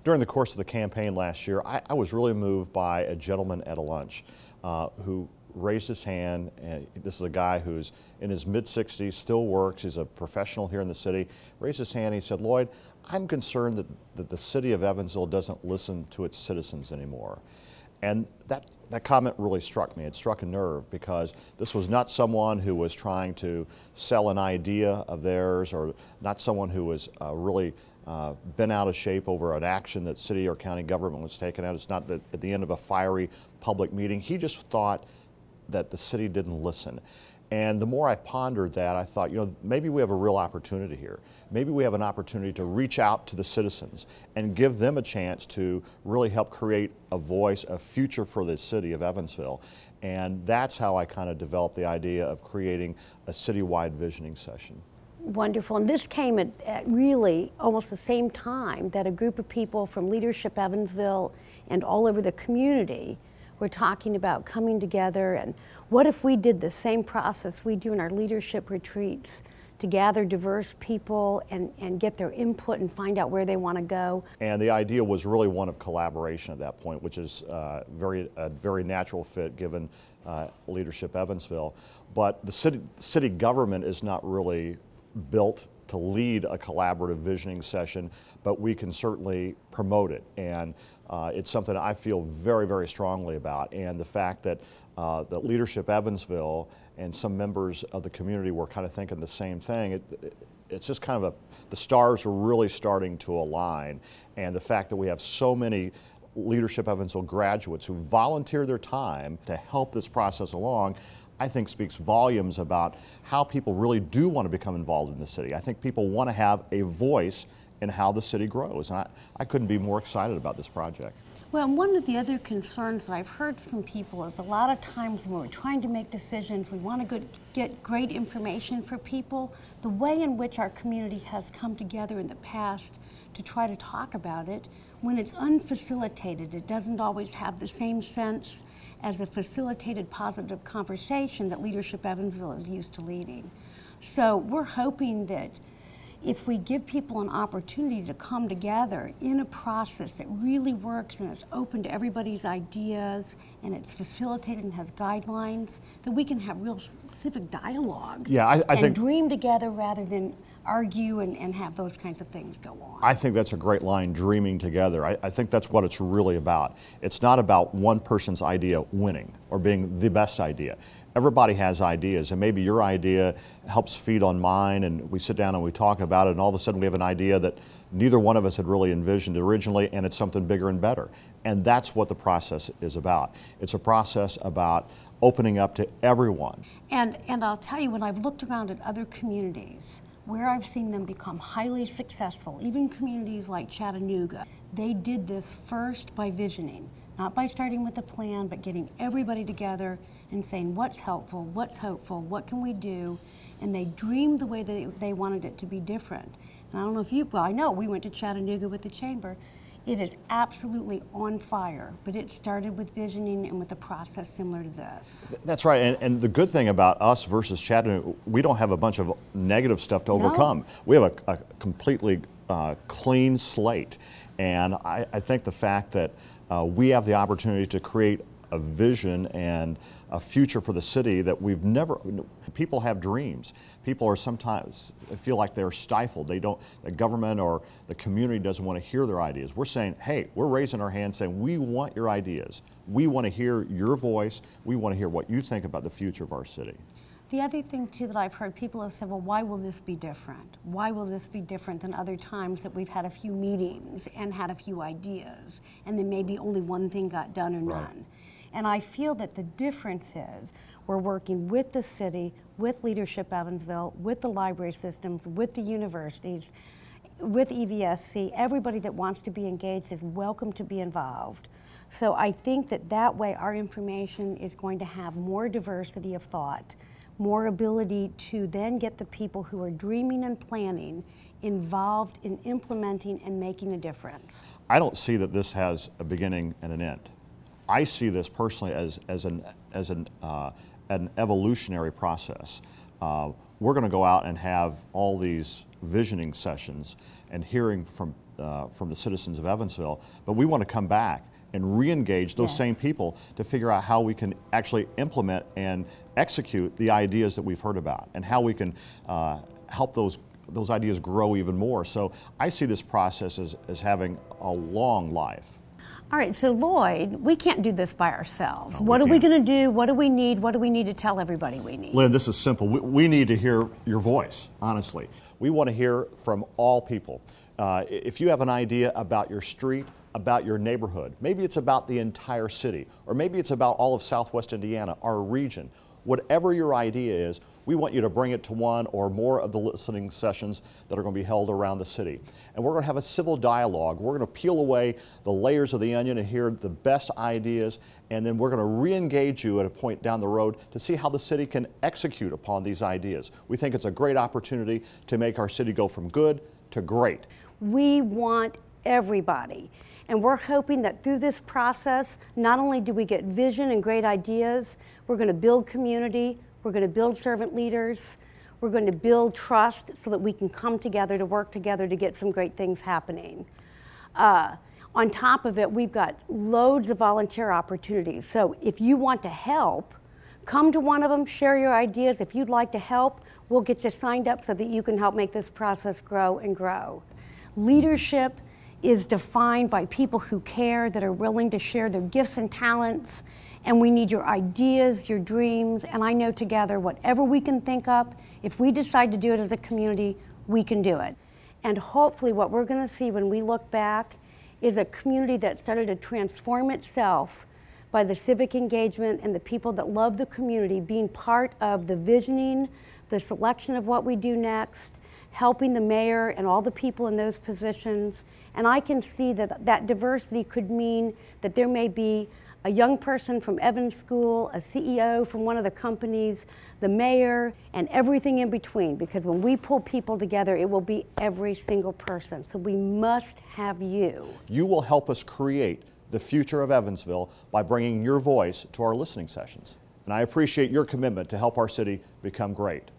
During the course of the campaign last year, I was really moved by a gentleman at a lunch who raised his hand. And this is a guy who's in his mid-60s, still works, he's a professional here in the city. Raised his hand and he said, "Lloyd, I'm concerned that the city of Evansville doesn't listen to its citizens anymore." And that comment really struck me. It struck a nerve, because this was not someone who was trying to sell an idea of theirs, or not someone who was really bent out of shape over an action that city or county government was taking out. It's not that at the end of a fiery public meeting. He just thought that the city didn't listen. And the more I pondered that, I thought, you know, maybe we have a real opportunity here. Maybe we have an opportunity to reach out to the citizens and give them a chance to really help create a voice, a future for the city of Evansville. And that's how I kind of developed the idea of creating a citywide visioning session. Wonderful. And this came at really almost the same time that a group of people from Leadership Evansville and all over the community were talking about coming together, and what if we did the same process we do in our leadership retreats to gather diverse people and get their input and find out where they want to go. And the idea was really one of collaboration at that point, which is a very natural fit given Leadership Evansville. But the city government is not really built to lead a collaborative visioning session, but we can certainly promote it. And it's something I feel very, very strongly about. And the fact that Leadership Evansville and some members of the community were kind of thinking the same thing, it's just kind of the stars are really starting to align. And the fact that we have so many Leadership Evansville graduates who volunteer their time to help this process along, I think speaks volumes about how people really do want to become involved in the city. I think people want to have a voice in how the city grows. And I couldn't be more excited about this project. Well, one of the other concerns that I've heard from people is a lot of times when we're trying to make decisions, we want to get great information for people. The way in which our community has come together in the past to try to talk about it, when it's unfacilitated, it doesn't always have the same sense as a facilitated positive conversation that Leadership Evansville is used to leading. So we're hoping that if we give people an opportunity to come together in a process that really works and is open to everybody's ideas and it's facilitated and has guidelines, that we can have real civic dialogue. Yeah, I think dream together rather than argue and have those kinds of things go on. I think that's a great line, dreaming together. I think that's what it's really about. It's not about one person's idea winning or being the best idea. Everybody has ideas, and maybe your idea helps feed on mine, and we sit down and we talk about it, and all of a sudden we have an idea that neither one of us had really envisioned originally, and it's something bigger and better. And that's what the process is about. It's a process about opening up to everyone. And I'll tell you, when I've looked around at other communities, where I've seen them become highly successful, even communities like Chattanooga, they did this first by visioning, not by starting with a plan, but getting everybody together and saying what's helpful, what's hopeful, what can we do, and they dreamed the way they wanted it to be different. And I don't know if well, I know we went to Chattanooga with the Chamber. It is absolutely on fire, but it started with visioning and with a process similar to this. That's right, and the good thing about us versus Chattanooga, we don't have a bunch of negative stuff to overcome. We have a completely clean slate, and I think the fact that we have the opportunity to create a vision and a future for the city that we've never, people have dreams. People are sometimes feel like they're stifled. The government or the community doesn't want to hear their ideas. We're saying, hey, we're raising our hands saying, we want your ideas. We want to hear your voice. We want to hear what you think about the future of our city. The other thing too that I've heard, people have said, well, why will this be different? Why will this be different than other times that we've had a few meetings and had a few ideas and then maybe only one thing got done or none? And I feel that the difference is we're working with the city, with Leadership Evansville, with the library systems, with the universities, with EVSC. Everybody that wants to be engaged is welcome to be involved. So I think that way our information is going to have more diversity of thought, more ability to then get the people who are dreaming and planning involved in implementing and making a difference. I don't see that this has a beginning and an end. I see this personally as an evolutionary process. We're going to go out and have all these visioning sessions and hearing from from the citizens of Evansville, but we want to come back and re-engage those same people to figure out how we can actually implement and execute the ideas that we've heard about, and how we can help those ideas grow even more. So I see this process as having a long life. All right, so Lloyd, we can't do this by ourselves. No, what are we going to do? What do we need? What do we need to tell everybody we need? Lynn, this is simple. We need to hear your voice, honestly. We want to hear from all people. If you have an idea about your street, about your neighborhood, maybe it's about the entire city, or maybe it's about all of Southwest Indiana, our region. Whatever your idea is, we want you to bring it to one or more of the listening sessions that are going to be held around the city. And we're going to have a civil dialogue. We're going to peel away the layers of the onion and hear the best ideas, and then we're going to re-engage you at a point down the road to see how the city can execute upon these ideas. We think it's a great opportunity to make our city go from good to great. We want everybody. And we're hoping that through this process, not only do we get vision and great ideas, we're going to build community, we're going to build servant leaders, we're going to build trust so that we can come together to work together to get some great things happening. On top of it, we've got loads of volunteer opportunities. So if you want to help, come to one of them, share your ideas. If you'd like to help, we'll get you signed up so that you can help make this process grow and grow. Leadership is defined by people who care, that are willing to share their gifts and talents, and we need your ideas, your dreams, and I know together, whatever we can think up, if we decide to do it as a community, we can do it. And hopefully what we're going to see when we look back is a community that started to transform itself by the civic engagement and the people that love the community being part of the visioning, the selection of what we do next, helping the mayor and all the people in those positions. And I can see that that diversity could mean that there may be a young person from Evans School, a CEO from one of the companies, the mayor, and everything in between. Because when we pull people together, it will be every single person. So we must have you. You will help us create the future of Evansville by bringing your voice to our listening sessions. And I appreciate your commitment to help our city become great.